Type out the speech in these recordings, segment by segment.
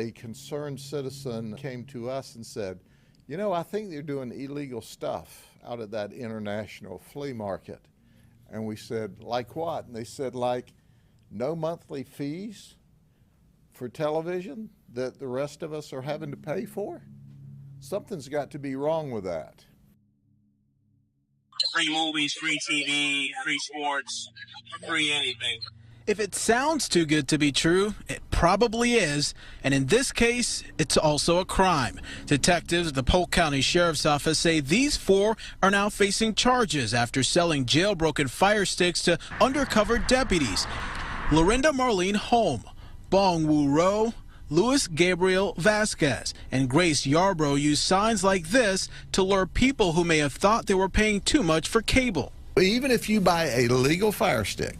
A concerned citizen came to us and said, you know, I think they're doing illegal stuff out at that international flea market. And we said, like what? And they said, like, no monthly fees for television that the rest of us are having to pay for? Something's got to be wrong with that. Free movies, free TV, free sports, free anything. If it sounds too good to be true, it probably is, and in this case, it's also a crime. Detectives at the Polk County Sheriff's Office say these four are now facing charges after selling jailbroken fire sticks to undercover deputies. Lorinda Marlene Holm, Bong Woo Ro, Luis Gabriel Vasquez, and Grace Yarbrough used signs like this to lure people who may have thought they were paying too much for cable. Even if you buy a legal fire stick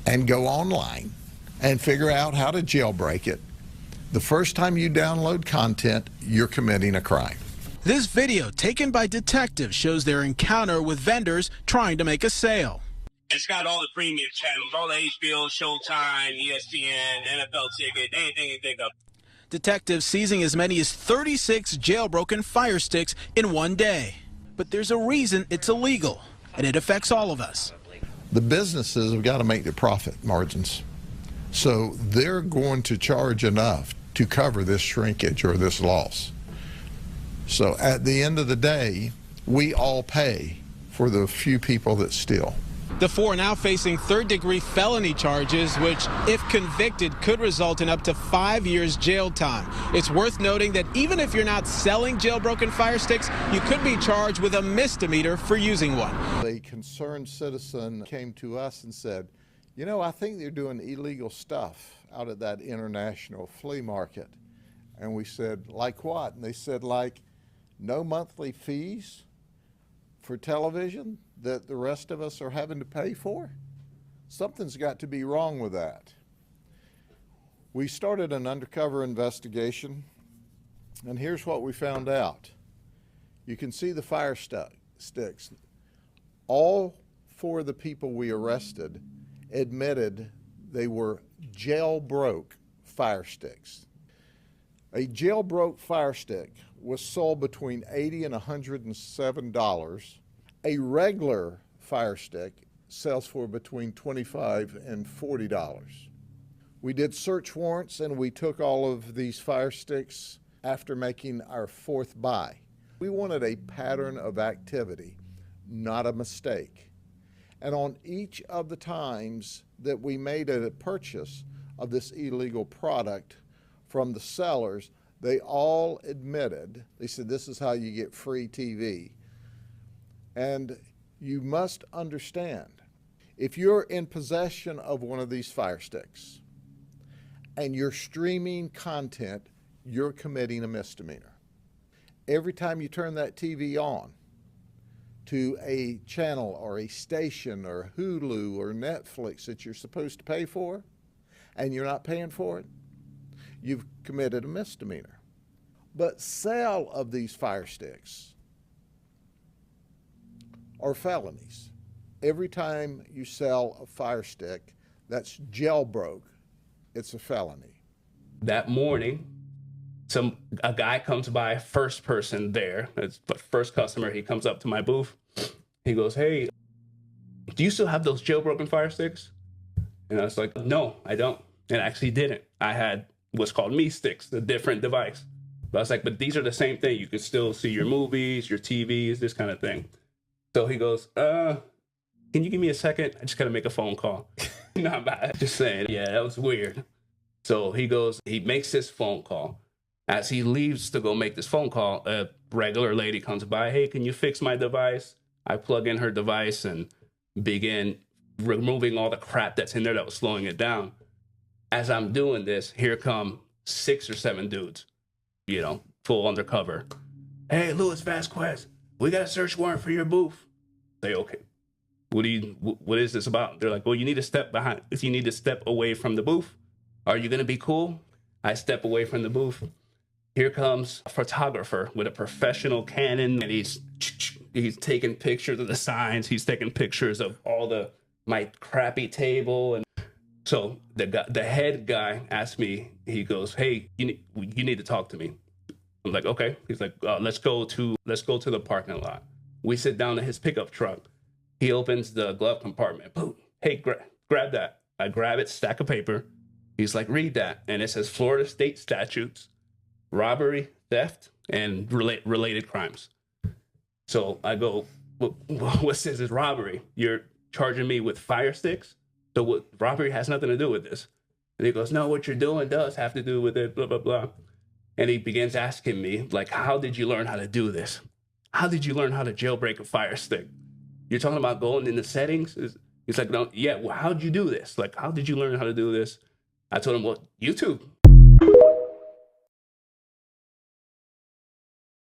and go online and figure out how to jailbreak it, the first time you download content, you're committing a crime. This video taken by detectives shows their encounter with vendors trying to make a sale. It's got all the premium channels, all the HBO, Showtime, ESPN, NFL ticket, anything you think of. Detectives seizing as many as 36 jailbroken fire sticks in one day. But there's a reason it's illegal, and it affects all of us. The businesses have got to make their profit margins. So they're going to charge enough to cover this shrinkage or this loss. So at the end of the day, we all pay for the few people that steal. The four now facing third-degree felony charges, which, if convicted, could result in up to 5 years jail time. It's worth noting that even if you're not selling jailbroken fire sticks, you could be charged with a misdemeanor for using one. A concerned citizen came to us and said, you know, I think they're doing illegal stuff out at that international flea market. And we said, like what? And they said, like, no monthly fees for television that the rest of us are having to pay for? Something's got to be wrong with that. We started an undercover investigation, and here's what we found out. You can see the fire sticks. All four of the people we arrested admitted they were jailbroke fire sticks. A jailbroke fire stick was sold between $80 and $107. A regular fire stick sells for between $25 and $40. We did search warrants and we took all of these fire sticks after making our fourth buy. We wanted a pattern of activity, not a mistake. And on each of the times that we made a purchase of this illegal product from the sellers, they all admitted, they said, this is how you get free TV. And you must understand, if you're in possession of one of these fire sticks and you're streaming content, you're committing a misdemeanor. Every time you turn that TV on to a channel or a station or Hulu or Netflix that you're supposed to pay for and you're not paying for it, you've committed a misdemeanor. But sale of these fire sticks are felonies. Every time you sell a fire stick that's jailbroke, it's a felony. That morning, a guy comes by, first person there, it's the first customer, he comes up to my booth. He goes, hey, do you still have those jailbroken fire sticks? And I was like, no, I don't. And I actually didn't. I had what's called Me Sticks, a different device. But I was like, but these are the same thing. You can still see your movies, your TVs, this kind of thing. So he goes, can you give me a second? I just got to make a phone call. Not bad. Just saying. Yeah, that was weird. So he goes, he makes this phone call. As he leaves to go make this phone call, a regular lady comes by. Hey, can you fix my device? I plug in her device and begin removing all the crap that's in there that was slowing it down. As I'm doing this, here come 6 or 7 dudes, you know, full undercover. Hey, Luis Vasquez, we got a search warrant for your booth. Say, okay, what is this about? They're like, well, you need to step behind. If you need to step away from the booth, are you going to be cool? I step away from the booth. Here comes a photographer with a professional Canon, and he's taking pictures of the signs. He's taking pictures of all my crappy table. And So the head guy asked me, he goes, hey, you need to talk to me. I'm like, okay. He's like, let's go to the parking lot. We sit down in his pickup truck. He opens the glove compartment. Boom. Hey, grab that. I grab it, stack of paper. He's like, read that. And it says Florida state statutes, robbery, theft, and related crimes. So I go, what says is robbery? You're charging me with fire sticks? So what, robbery has nothing to do with this. And he goes, no, what you're doing does have to do with it, blah, blah, blah. And he begins asking me, like, how did you learn how to do this? How did you learn how to jailbreak a fire stick? You're talking about going in the settings? He's like, no, yeah, well, how'd you do this? Like, how did you learn how to do this? I told him, well, YouTube.